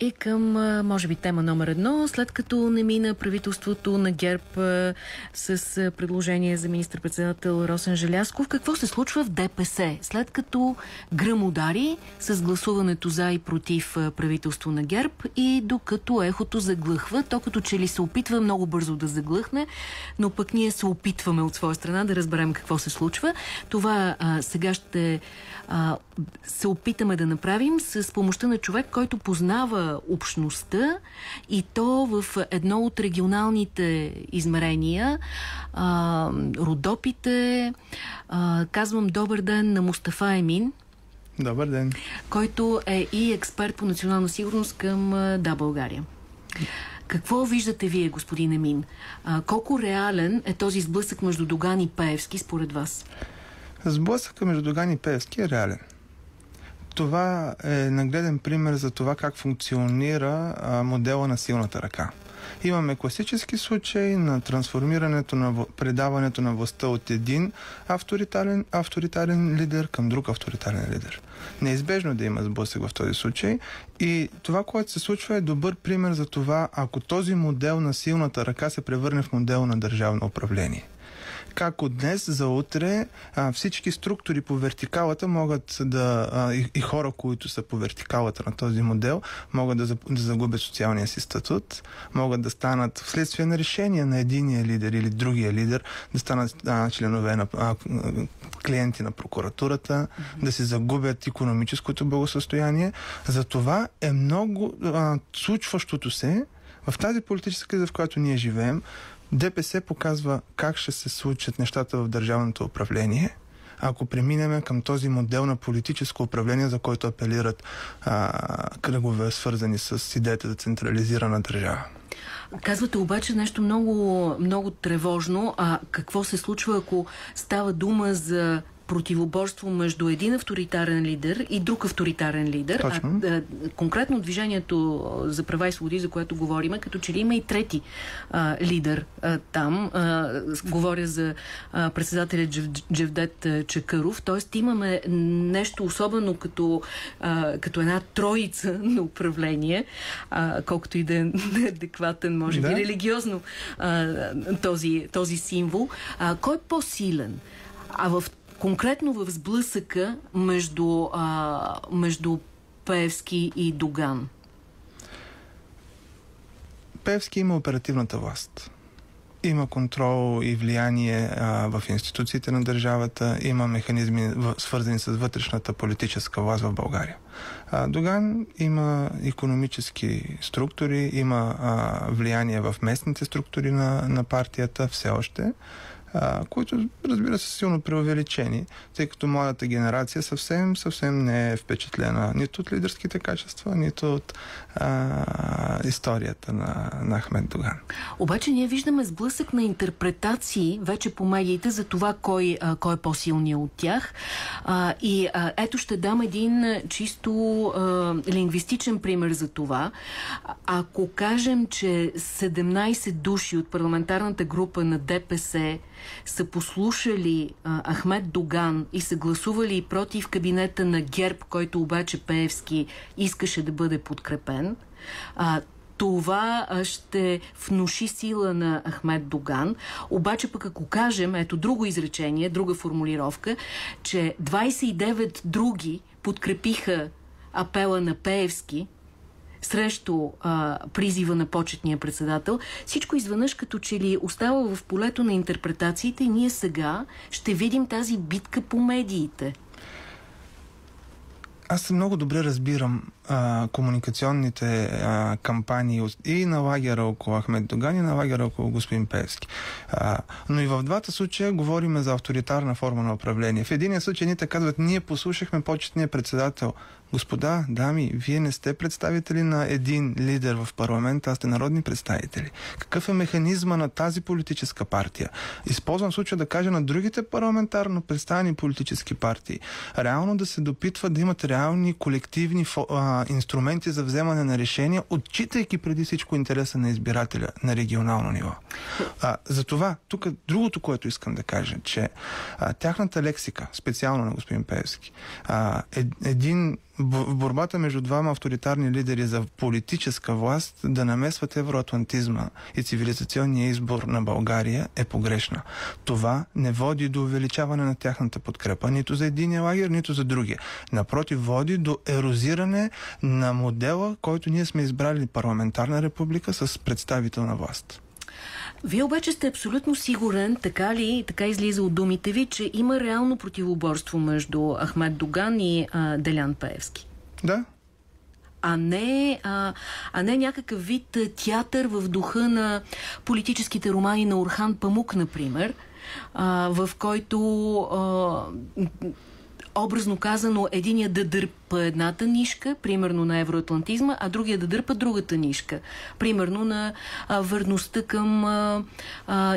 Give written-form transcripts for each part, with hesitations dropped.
И към, може би, тема номер 1. След като не мина правителството на ГЕРБ с предложение за министър-председател Росен Желязков, какво се случва в ДПС? След като гръм удари с гласуването за и против правителство на ГЕРБ и докато ехото заглъхва, то като че ли се опитва много бързо да заглъхне, но пък ние се опитваме от своя страна да разберем какво се случва. Това сега ще се опитаме да направим с помощта на човек, който познава общността и то в едно от регионалните измерения, Родопите. Казвам добър ден на Мустафа Емин. Добър ден. Който е и експерт по национална сигурност към Да, България. Какво виждате вие, господин Емин? Колко реален е този сблъсък между Доган и Пеевски според вас? Сблъсъкът между Доган и Пеевски е реален. Това е нагледен пример за това как функционира модела на силната ръка. Имаме класически случаи на трансформирането на предаването на властта от един авторитарен лидер към друг авторитарен лидер. Неизбежно да има сблъсък в този случай и това, което се случва, е добър пример за това, ако този модел на силната ръка се превърне в модел на държавно управление. Как от днес за утре всички структури по вертикалата могат и хора, които са по вертикалата на този модел, могат да загубят социалния си статут, могат да станат вследствие на решение на единия лидер или другия лидер, да станат членове на клиенти на прокуратурата, да се загубят икономическото благосъстояние. Затова е много случващото се в тази политическа криза, в която ние живеем. ДПС показва как ще се случат нещата в държавното управление, ако преминем към този модел на политическо управление, за който апелират кръгове, свързани с идеята за централизирана държава. Казвате обаче нещо много, много тревожно. Какво се случва, ако става дума за противоборство между един авторитарен лидер и друг авторитарен лидер? Конкретно движението за права и свободи, за което говорим, като че ли има и трети лидер там. Говоря за председателя Джевдет Чакъров. Тоест имаме нещо особено като една троица на управление, колкото и да е неадекватен, може би, религиозно този символ. Кой е по-силен? Конкретно в сблъсъка между Пеевски и Доган. Пеевски има оперативната власт. Има контрол и влияние в институциите на държавата, има механизми свързани с вътрешната политическа власт в България. Доган има икономически структури, има влияние в местните структури на партията все още, които, разбира се, силно преувеличени, тъй като младата генерация съвсем не е впечатлена нито от лидерските качества, нито от историята на Ахмед Доган. Обаче ние виждаме сблъсък на интерпретации вече по медиите за това кой е по-силният от тях. Ето ще дам един чисто лингвистичен пример за това. Ако кажем, че 17 души от парламентарната група на ДПС са послушали Ахмед Доган и са гласували против кабинета на ГЕРБ, който обаче Пеевски искаше да бъде подкрепен, това ще внуши сила на Ахмед Доган. Обаче пък ако кажем, ето друго изречение, друга формулировка, че 29 други подкрепиха апела на Пеевски срещу призива на почетния председател, всичко изведнъж като че ли остава в полето на интерпретациите и ние сега ще видим тази битка по медиите. Аз много добре разбирам комуникационните кампании и на лагера около Ахмед Доган и на лагера около господин Пеевски. Но и в двата случая говорим за авторитарна форма на управление. В единия случай ние казват, ние послушахме почетния председател. Господа, дами, вие не сте представители на един лидер в парламента, а сте народни представители. Какъв е механизма на тази политическа партия? Използвам случая да кажа на другите парламентарно представени политически партии. Реално да се допитват да имат реални колективни инструменти за вземане на решения, отчитайки преди всичко интереса на избирателя на регионално ниво. Затова, тук другото, което искам да кажа, че тяхната лексика, специално на господин Пеевски, един в борбата между двама авторитарни лидери за политическа власт да намесват евроатлантизма и цивилизационния избор на България е погрешна. Това не води до увеличаване на тяхната подкрепа, нито за единия лагер, нито за другия. Напротив, води до ерозиране на модела, който ние сме избрали парламентарна република с представителна власт. Вие обаче сте абсолютно сигурен, така ли, така излиза от думите ви, че има реално противоборство между Ахмед Доган и Делян Пеевски? Да. А не някакъв вид театър в духа на политическите романи на Орхан Памук, например, в който образно казано, единия да дърпа едната нишка, примерно на евроатлантизма, а другия да дърпа другата нишка, примерно на върността към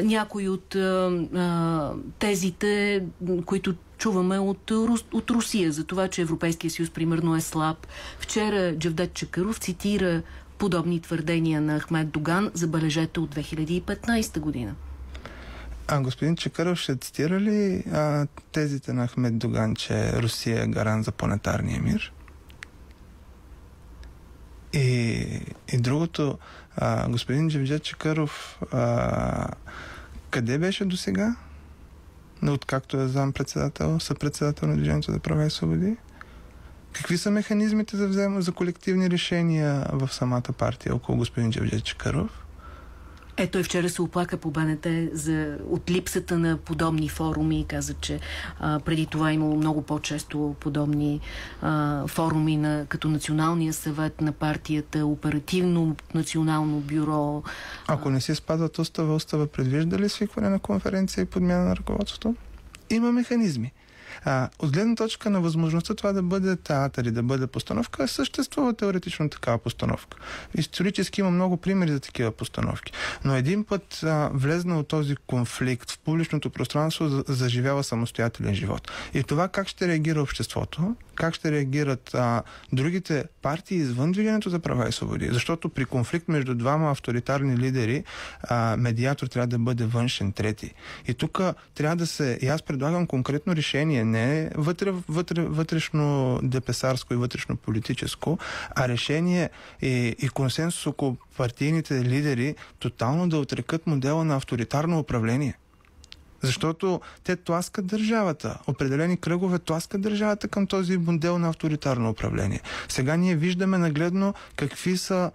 някои от тезите, които чуваме от Русия, за това, че Европейския съюз примерно е слаб. Вчера Джевдет Чакъров цитира подобни твърдения на Ахмед Доган, забележете, от 2015 година. Господин Чакъров ще цитира ли тезите на Ахмед Доган, че Русия е гарант за планетарния мир? И другото, господин Джевдет Чакъров, къде беше досега? Откакто е зампредседател, съпредседател на Движението за права и свободи? Какви са механизмите за колективни решения в самата партия около господин Джевдет Чакъров? Той вчера се оплака по БНТ от липсата на подобни форуми и каза, че преди това имало много по-често подобни форуми като Националния съвет на партията, оперативно национално бюро. Ако не си спазват устава предвижда ли свикване на конференция и подмяна на ръководството? Има механизми. От гледна точка на възможността това да бъде театър и да бъде постановка, съществува теоретично такава постановка. Исторически има много примери за такива постановки. Но един път влезнал този конфликт в публичното пространство, заживява самостоятелен живот. И това как ще реагира обществото, как ще реагират другите партии извън Движението за права и свободи. Защото при конфликт между двама авторитарни лидери медиатор трябва да бъде външен, трети. И тук трябва да се... И аз предлагам конкретно решение, не вътрешно депесарско и вътрешно политическо, а решение и консенсус около партийните лидери тотално да отрекат модела на авторитарно управление. Защото те тласкат държавата. Определени кръгове тласкат държавата към този модел на авторитарно управление. Сега ние виждаме нагледно какви са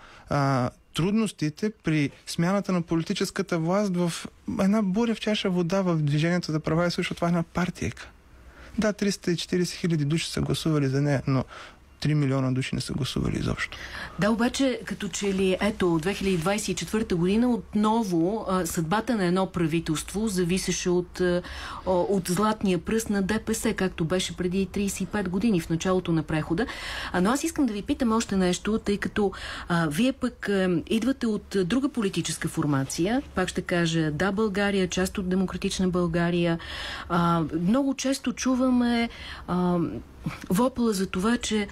трудностите при смяната на политическата власт в една буря в чаша вода в Движението за права и също това е една партийка. Да, 340 хиляди души са гласували за нея, но 3 милиона души не са гласували изобщо. Да, обаче, като че ли, ето, 2024 година отново съдбата на едно правителство зависеше от златния пръст на ДПС, както беше преди 35 години в началото на прехода. Но аз искам да ви питам още нещо, тъй като вие пък идвате от друга политическа формация, пак ще кажа, да, България, част от Демократична България. Много често чуваме вопъла за това, че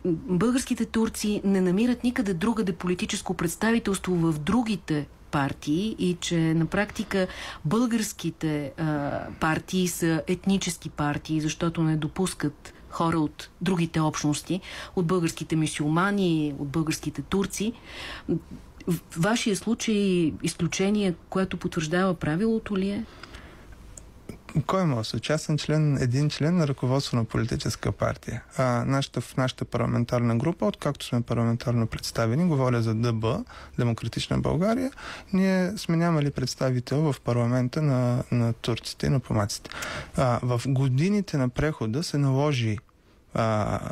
българските турци не намират никъде другаде политическо представителство в другите партии и че на практика българските партии са етнически партии, защото не допускат хора от другите общности, от българските мюсюлмани, от българските турци. В вашия случай изключение, което потвърждава правилото ли е? Кой може? Участен един член на ръководство на политическа партия. В нашата парламентарна група, откакто сме парламентарно представени, говоря за ДБ, Демократична България, ние сме нямали представител в парламента на турците и на помаците. В годините на прехода се наложи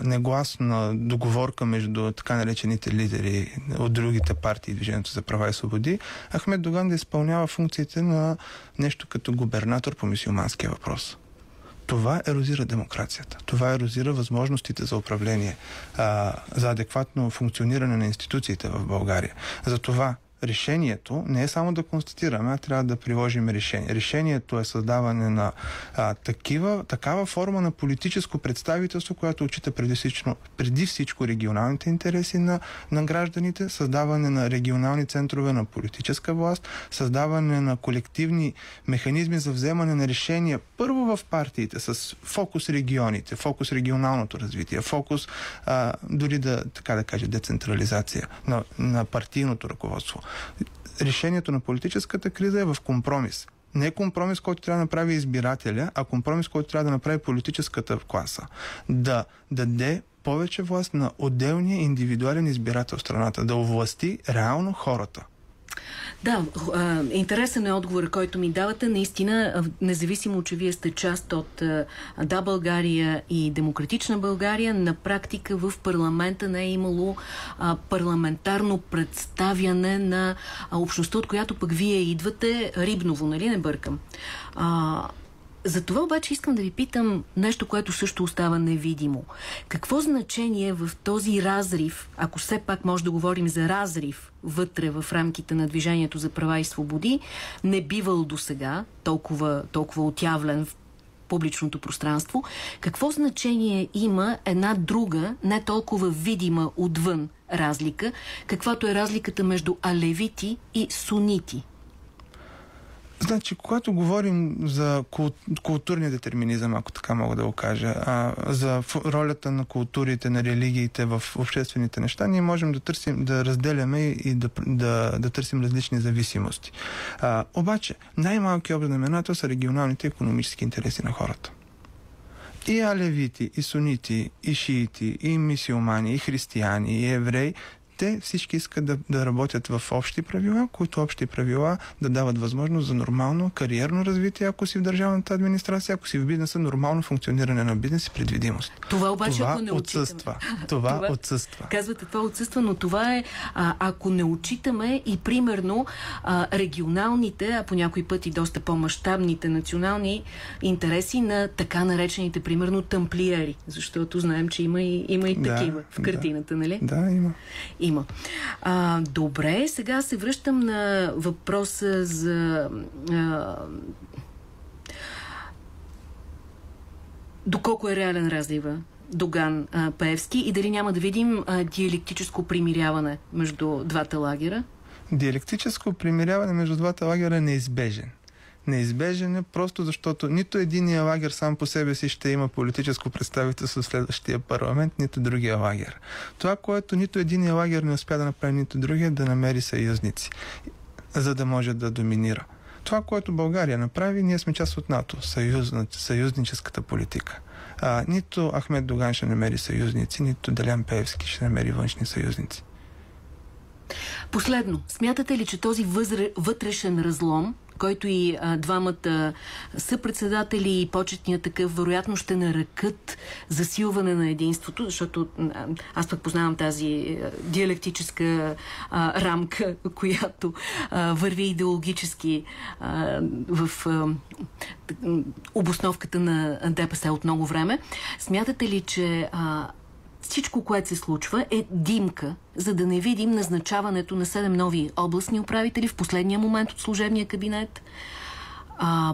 негласна договорка между така наречените лидери от другите партии, Движението за права и свободи, Ахмед Доган да изпълнява функциите на нещо като губернатор по мюсюлманския въпрос. Това ерозира демокрацията. Това ерозира възможностите за управление, за адекватно функциониране на институциите в България. Затова решението не е само да констатираме, а трябва да приложим решение. Решението е създаване на такава форма на политическо представителство, която отчита преди всичко регионалните интереси на гражданите, създаване на регионални центрове на политическа власт, създаване на колективни механизми за вземане на решения първо в партиите с фокус регионите, фокус регионалното развитие, фокус дори така да кажа, децентрализация на партийното ръководство. Решението на политическата криза е в компромис. Не компромис, който трябва да направи избирателя, а компромис, който трябва да направи политическата класа. Да даде повече власт на отделния индивидуален избирател в страната, да овласти реално хората. Да, интересен е отговор, който ми давате. Наистина, независимо, че вие сте част от Да, България и Демократична България, на практика в парламента не е имало парламентарно представяне на общността, от която пък вие идвате, Рибново, нали не бъркам? За това обаче искам да ви питам нещо, което също остава невидимо. Какво значение в този разрив, ако все пак може да говорим за разрив вътре в рамките на Движението за права и свободи, не бивал досега толкова отявлен в публичното пространство, какво значение има една друга, не толкова видима отвън разлика, каквато е разликата между алевити и сунити? Значи, когато говорим за културния детерминизъм, ако така мога да го кажа, за ролята на културите, на религиите в обществените неща, ние можем да разделяме и да търсим различни зависимости. Обаче, най-малки общ знаменател са регионалните икономически интереси на хората. И алевити, и сунити, и шиити, и мюсюлмани, и християни, и евреи, те всички искат да работят в общи правила, които общи правила да дават възможност за нормално кариерно развитие, ако си в държавната администрация, ако си в бизнеса, нормално функциониране на бизнес и предвидимост. Това обаче, ако не отсъства. Това отсъства. Казвате, това отсъства, но това е, ако не отчитаме и примерно регионалните, а по някои пъти доста по-мащабните национални интереси на така наречените, примерно, тамплиери. Защото знаем, че има и такива в картината, нали? Да, има. Добре, сега се връщам на въпроса за доколко е реален разлива Доган-Пеевски и дали няма да видим диалектическо примиряване между двата лагера? Диалектическо примиряване между двата лагера е неизбежен. Неизбежен е просто защото нито единия лагер сам по себе си ще има политическо представителство в следващия парламент, нито другия лагер. Това, което нито единия лагер не успя да направи, нито другия, да намери съюзници, за да може да доминира. Това, което България направи, ние сме част от НАТО, съюзническата политика. Нито Ахмед Доган ще намери съюзници, нито Делян Пеевски ще намери външни съюзници. Последно, смятате ли, че този вътрешен разлом, който и двамата съпредседатели и почетният такъв вероятно ще нарекат засилване на единството, защото аз пък познавам тази диалектическа рамка, която върви идеологически в обосновката на ДПС от много време. Смятате ли, че всичко, което се случва, е димка, за да не видим назначаването на 7 нови областни управители в последния момент от служебния кабинет,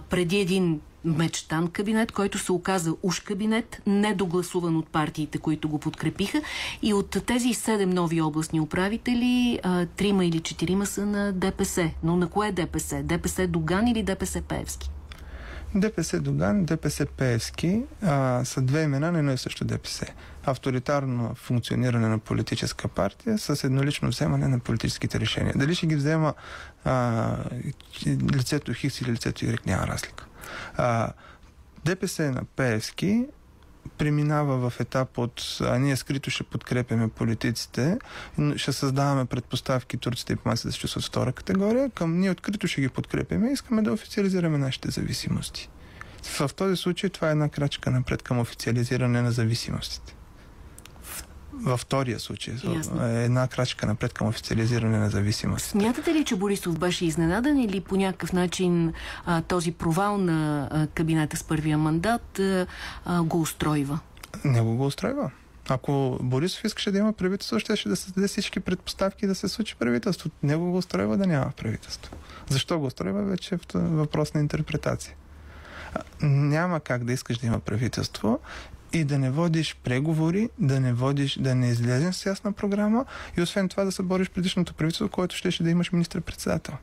преди един мечтан кабинет, който се оказа уж кабинет, недогласуван от партиите, които го подкрепиха. И от тези 7 нови областни управители, 3 или 4 са на ДПС. Но на кое е ДПС? ДПС Доган или ДПС Пеевски? ДПС Доган, ДПС Пеевски са две имена на едно и също ДПС. Авторитарно функциониране на политическа партия с еднолично вземане на политическите решения. Дали ще ги взема лицето Хикс или лицето Y, няма разлика. ДПС на Пеевски преминава в етап от ние скрито ще подкрепяме политиците, ще създаваме предпоставки турците и помаците да се чувстват втора категория, към ние открито ще ги подкрепяме и искаме да официализираме нашите зависимости. В този случай това е една крачка напред към официализиране на зависимостите. Във втория случай е една крачка напред към официализиране на зависимост. Смятате ли, че Борисов беше изненадан или по някакъв начин този провал на кабинета с първия мандат го устройва? Него го устройва. Ако Борисов искаше да има правителство, ще да създаде всички предпоставки да се случи правителство. Него го устройва да няма правителство. Защо го устройва, вече е въпрос на интерпретация. Няма как да искаш да има правителство и да не водиш преговори, да не излезеш с ясна програма и освен това да събориш предишното правителство, което ще да имаш министър-председател.